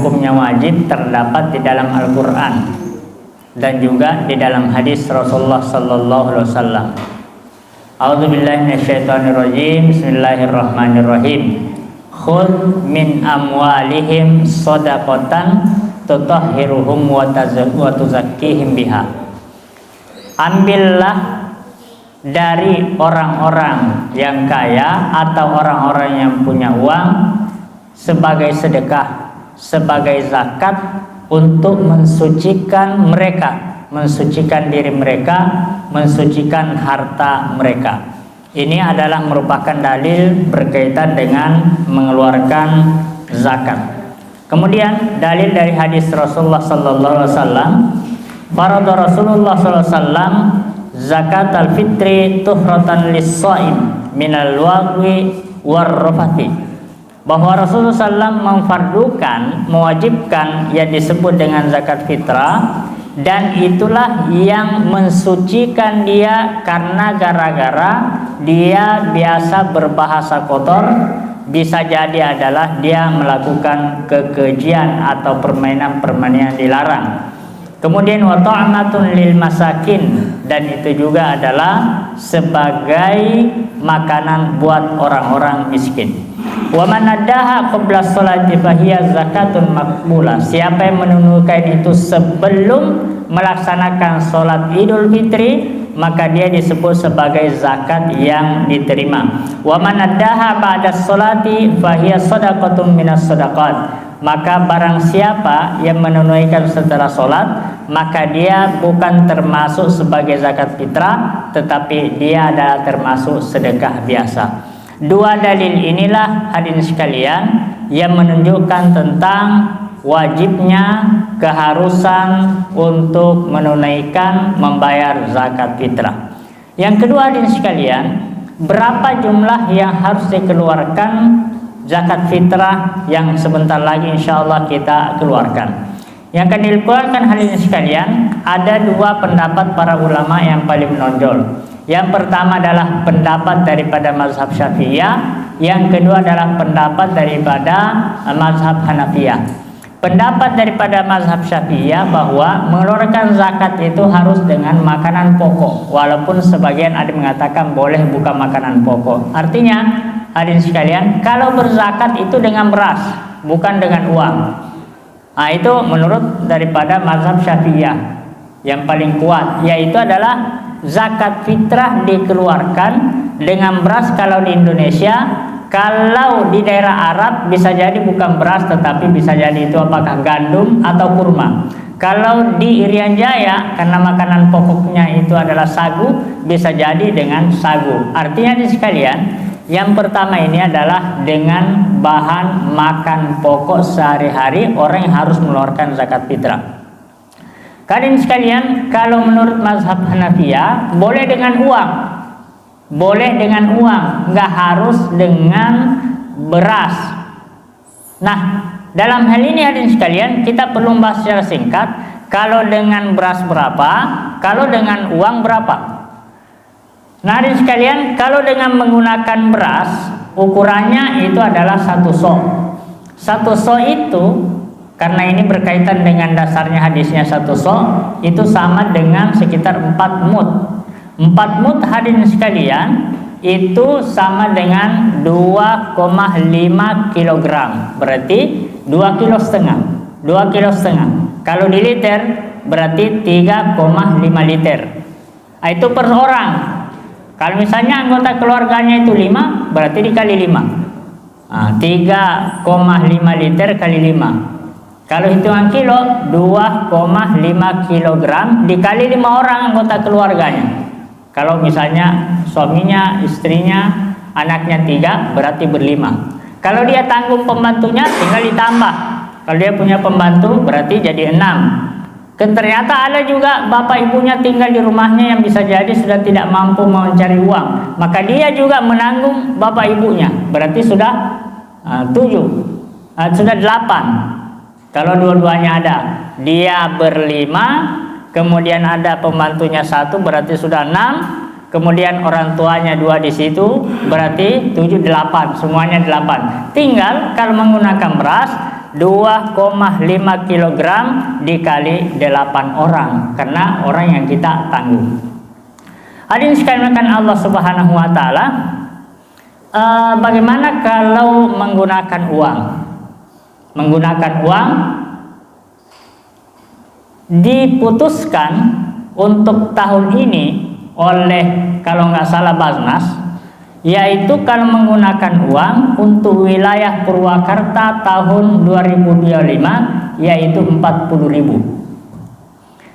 hukumnya wajib terdapat di dalam Al-Quran dan juga di dalam hadis Rasulullah sallallahu alaihi wasallam. A'udzubillahi minasyaitonirrajim. Bismillahirrahmanirrahim. Khudh min amwalihim shadaqatan tutahhiruhum wa tuzakkihim biha. Ambillah dari orang-orang yang kaya atau orang-orang yang punya uang sebagai sedekah, sebagai zakat untuk mensucikan mereka, mensucikan diri mereka, mensucikan harta mereka. Ini adalah merupakan dalil berkaitan dengan mengeluarkan zakat. Kemudian dalil dari hadis Rasulullah sallallahu alaihi wasallam, farada Rasulullah sallallahu alaihi wasallam zakat al-fitri tuhratan lis-shaim minal lagwi war-rafathi. Bahwa Rasulullah SAW memfardukan, mewajibkan yang disebut dengan zakat fitrah, dan itulah yang mensucikan dia karena gara-gara dia biasa berbahasa kotor, bisa jadi adalah dia melakukan kekejian atau permainan-permainan dilarang. Kemudian wa ta'matun lil masakin, dan itu juga adalah sebagai makanan buat orang-orang miskin. Wa man addaha qabla sholati fahiya zakatun maqbulah. Siapa yang menunaikan itu sebelum melaksanakan sholat Idul Fitri, maka dia disebut sebagai zakat yang diterima. Wa man addaha ba'da sholati fahiya shadaqatun minas shadaqat. Maka barang siapa yang menunaikan setelah sholat, maka dia bukan termasuk sebagai zakat fitrah, tetapi dia adalah termasuk sedekah biasa. Dua dalil inilah hadirin sekalian yang menunjukkan tentang wajibnya keharusan untuk menunaikan membayar zakat fitrah. Yang kedua hadirin sekalian, berapa jumlah yang harus dikeluarkan zakat fitrah yang sebentar lagi insya Allah kita keluarkan. Yang akan dikeluarkan hadirin sekalian, ada dua pendapat para ulama yang paling menonjol. Yang pertama adalah pendapat daripada mazhab Syafi'iyah, yang kedua adalah pendapat daripada mazhab Hanafiyah. Pendapat daripada mazhab Syafi'iyah bahwa mengeluarkan zakat itu harus dengan makanan pokok, walaupun sebagian ada mengatakan boleh bukan makanan pokok. Artinya hadirin sekalian, kalau berzakat itu dengan beras, bukan dengan uang. Nah, itu menurut daripada mazhab Syafi'iyah yang paling kuat, yaitu adalah zakat fitrah dikeluarkan dengan beras kalau di Indonesia. Kalau di daerah Arab bisa jadi bukan beras, tetapi bisa jadi itu apakah gandum atau kurma. Kalau di Irian Jaya, karena makanan pokoknya itu adalah sagu, bisa jadi dengan sagu. Artinya di sekalian, yang pertama ini adalah dengan bahan makan pokok sehari-hari orang yang harus mengeluarkan zakat fitrah. Kalian sekalian, kalau menurut mazhab Hanafiyah boleh dengan uang, boleh dengan uang, nggak harus dengan beras. Nah, dalam hal ini hadirin sekalian, kita perlu membahas secara singkat. Kalau dengan beras berapa, kalau dengan uang berapa? Nah hadirin sekalian, kalau dengan menggunakan beras, ukurannya itu adalah 1 sok. 1 sok itu, karena ini berkaitan dengan dasarnya hadisnya 1 sok, itu sama dengan sekitar 4 mud. 4 mud hadirin sekalian, itu sama dengan 2,5 kg. Berarti 2,5 kg. 2,5 kg. Kalau di liter, berarti 3,5 liter. Itu per orang. Kalau misalnya anggota keluarganya itu 5, berarti dikali 5. 3,5 liter kali 5. Kalau hitungan kilo, 2,5 kg dikali 5 orang anggota keluarganya. Kalau misalnya suaminya, istrinya, anaknya 3, berarti berlima. Kalau dia tanggung pembantunya, tinggal ditambah. Kalau dia punya pembantu, berarti jadi 6. Ternyata ada juga bapak ibunya tinggal di rumahnya yang bisa jadi sudah tidak mampu mencari uang. Maka dia juga menanggung bapak ibunya. Berarti sudah 7, sudah 8. Kalau dua-duanya ada, dia berlima, kemudian ada pembantunya 1, berarti sudah 6. Kemudian orang tuanya 2 di situ, berarti 7, 8, semuanya 8. Tinggal kalau menggunakan beras, 2,5 kg dikali 8 orang, karena orang yang kita tanggung. Hadirin sekalian Allah Subhanahu wa taala, bagaimana kalau menggunakan uang? Menggunakan uang diputuskan untuk tahun ini oleh, kalau nggak salah, Basnas, yaitu kalau menggunakan uang untuk wilayah Purwakarta tahun 2025 yaitu 40.000.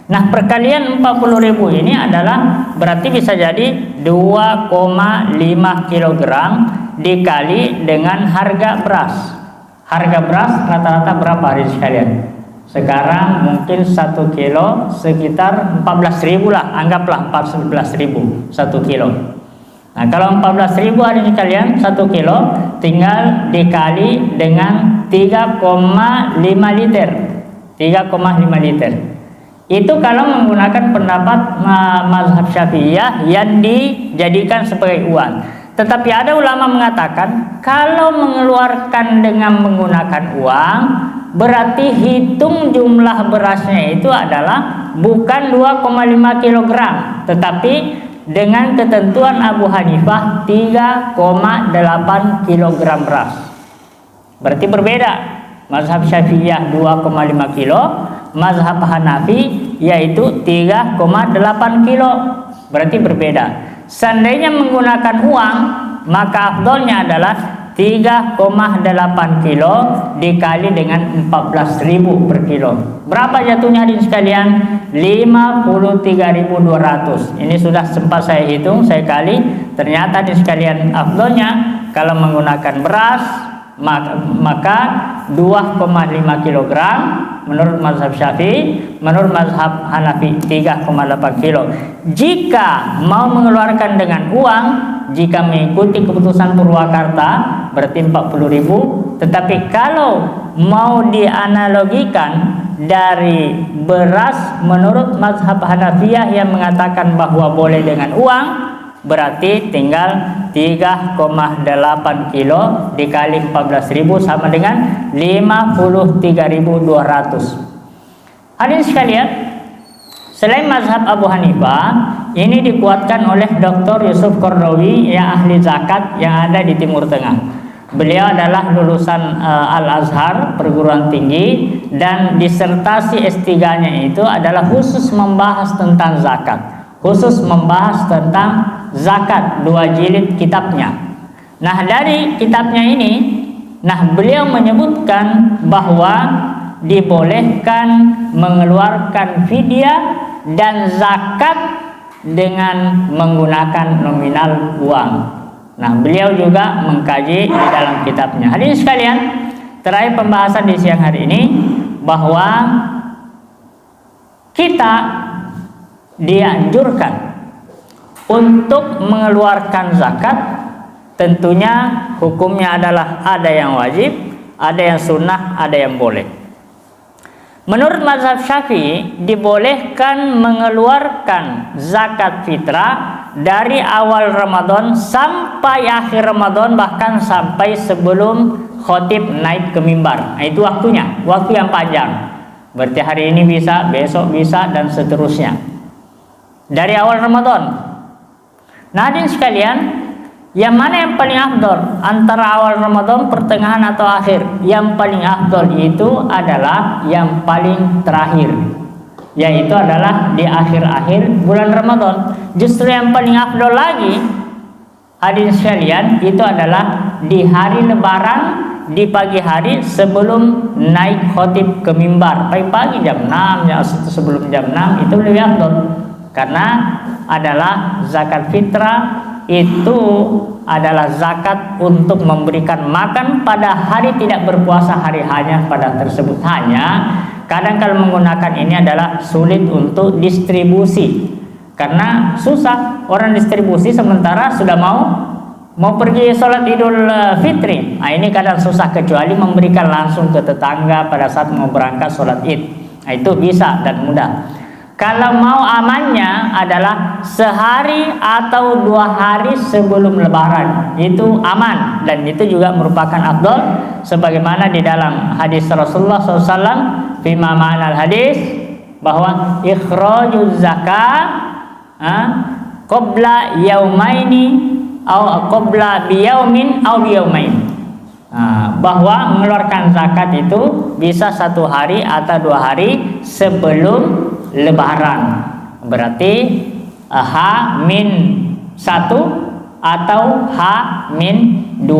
Nah, perkalian 40.000 ini adalah berarti bisa jadi 2,5 kg dikali dengan harga beras. Harga beras rata-rata berapa hari sekalian? Sekarang mungkin 1 kilo sekitar 14.000 lah, anggaplah 14.000 1 kilo. Nah, kalau 14.000 hari ini kalian 1 kilo tinggal dikali dengan 3,5 liter. 3,5 liter. Itu kalau menggunakan pendapat mazhab Syafi'iyah yang dijadikan sebagai uang. Tetapi ada ulama mengatakan kalau mengeluarkan dengan menggunakan uang, berarti hitung jumlah berasnya itu adalah bukan 2,5 kg, tetapi dengan ketentuan Abu Hanifah 3,8 kg beras. Berarti berbeda. Mazhab Syafi'iyah 2,5 kilo, mazhab Hanafi yaitu 3,8 kilo. Berarti berbeda. Seandainya menggunakan uang, maka afdolnya adalah 3,8 kilo dikali dengan 14.000 per kilo. Berapa jatuhnya hadirin sekalian? 53.200. Ini sudah sempat saya hitung, saya kali. Ternyata hadirin sekalian, afdolnya kalau menggunakan beras maka 2,5 kg menurut mazhab Syafi'i, menurut mazhab Hanafi 3,8 kilo. Jika mau mengeluarkan dengan uang, jika mengikuti keputusan Purwakarta berarti 40.000, tetapi kalau mau dianalogikan dari beras menurut mazhab Hanafiyah yang mengatakan bahwa boleh dengan uang, berarti tinggal 3,8 kilo dikali 14.000 sama dengan 53.200. Hadirin sekalian, selain mazhab Abu Hanifah, ini dikuatkan oleh Dr. Yusuf Qaradawi yang ahli zakat yang ada di Timur Tengah. Beliau adalah lulusan Al-Azhar, perguruan tinggi, dan disertasi S3-nya itu adalah khusus membahas tentang zakat. Khusus membahas tentang zakat, 2 jilid kitabnya. Nah, dari kitabnya ini, beliau menyebutkan bahwa dibolehkan mengeluarkan fidyah dan zakat dengan menggunakan nominal uang. Nah, beliau juga mengkaji di dalam kitabnya. Hadirin sekalian, terakhir pembahasan di siang hari ini bahwa kita dianjurkan untuk mengeluarkan zakat. Tentunya hukumnya adalah ada yang wajib, ada yang sunnah, ada yang boleh. Menurut mazhab Syafi'i dibolehkan mengeluarkan zakat fitrah dari awal Ramadan sampai akhir Ramadan, bahkan sampai sebelum khotib naik ke mimbar. Itu waktunya, waktu yang panjang. Berarti hari ini bisa, besok bisa, dan seterusnya. Dari awal Ramadan. Nah, hadirin sekalian, yang mana yang paling afdol antara awal Ramadan, pertengahan atau akhir? Yang paling afdol itu adalah yang paling terakhir, yaitu adalah di akhir-akhir bulan Ramadan. Justru yang paling afdol lagi, hadirin sekalian, itu adalah di hari Lebaran, di pagi hari sebelum naik khotib ke mimbar. Pagi-pagi jam 6, sebelum jam 6 itu lebih afdol. Karena adalah zakat fitrah itu adalah zakat untuk memberikan makan pada hari tidak berpuasa, hari hanya pada tersebut. Hanya kadang kalau menggunakan ini adalah sulit untuk distribusi, karena susah orang distribusi sementara sudah mau pergi sholat Idul Fitri. Nah, ini kadang susah, kecuali memberikan langsung ke tetangga pada saat mau berangkat sholat Id. Nah, itu bisa dan mudah. Kalau mau amannya adalah sehari atau 2 hari sebelum Lebaran, itu aman, dan itu juga merupakan afdal sebagaimana di dalam hadis Rasulullah SAW fima ma'anal hadis, bahwa ikhrajuz zakat qabla yaumaini atau qabla biyaumin atau biyaumain, bahwa mengeluarkan zakat itu bisa 1 hari atau 2 hari sebelum Lebaran, berarti H-1 atau H-2.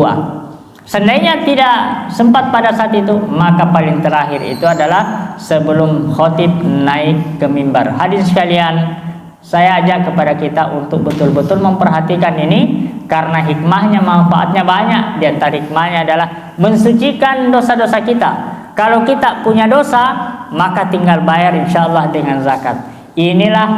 Seandainya tidak sempat pada saat itu, maka paling terakhir itu adalah sebelum khotib naik ke mimbar. Hadirin sekalian, saya ajak kepada kita untuk betul-betul memperhatikan ini, karena hikmahnya, manfaatnya banyak. Di antara hikmahnya adalah mensucikan dosa-dosa kita. Kalau kita punya dosa, maka tinggal bayar insyaallah dengan zakat. Inilah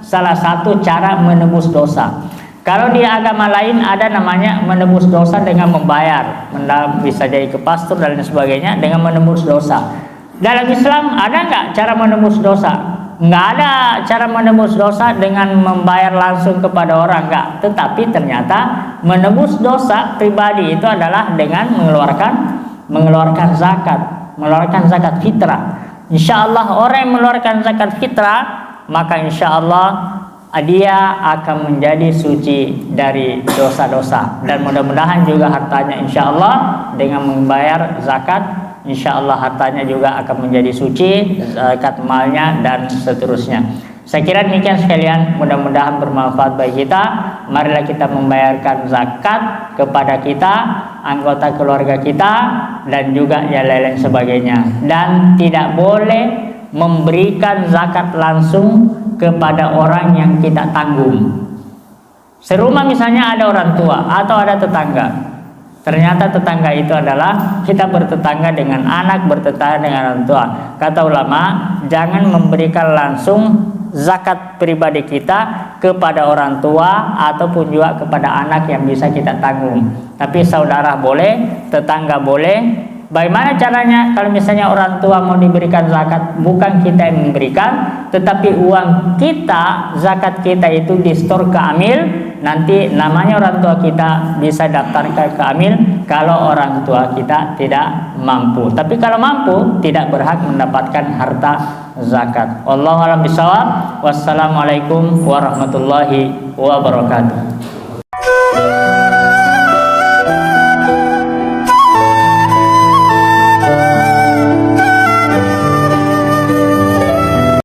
salah satu cara menebus dosa. Kalau di agama lain ada namanya menebus dosa dengan membayar, bisa jadi ke pastor dan lain sebagainya, dengan menebus dosa. Dalam Islam ada nggak cara menebus dosa? Nggak ada cara menebus dosa dengan membayar langsung kepada orang, nggak. Tetapi ternyata menebus dosa pribadi itu adalah dengan mengeluarkan zakat, mengeluarkan zakat fitrah. Insya Allah orang yang mengeluarkan zakat fitrah, maka insya Allah dia akan menjadi suci dari dosa-dosa, dan mudah-mudahan juga hartanya insya Allah dengan membayar zakat, insya Allah hartanya juga akan menjadi suci, zakat malnya dan seterusnya. Saya kira demikian sekalian, mudah-mudahan bermanfaat bagi kita. Marilah kita membayarkan zakat kepada kita, anggota keluarga kita, dan juga yang lain-lain sebagainya. Dan tidak boleh memberikan zakat langsung kepada orang yang kita tanggung. Serumah misalnya ada orang tua atau ada tetangga, ternyata tetangga itu adalah kita bertetangga dengan anak, bertetangga dengan orang tua. Kata ulama, jangan memberikan langsung zakat pribadi kita kepada orang tua ataupun juga kepada anak yang bisa kita tanggung. Tapi saudara boleh, tetangga boleh. Bagaimana caranya? Kalau misalnya orang tua mau diberikan zakat, bukan kita yang memberikan, tetapi uang kita, zakat kita itu di-store ke Amil. Nanti namanya orang tua kita bisa daftarkan ke Amil kalau orang tua kita tidak mampu. Tapi kalau mampu, tidak berhak mendapatkan harta zakat. Wallahu a'lam bishawab. Wassalamualaikum warahmatullahi wabarakatuh.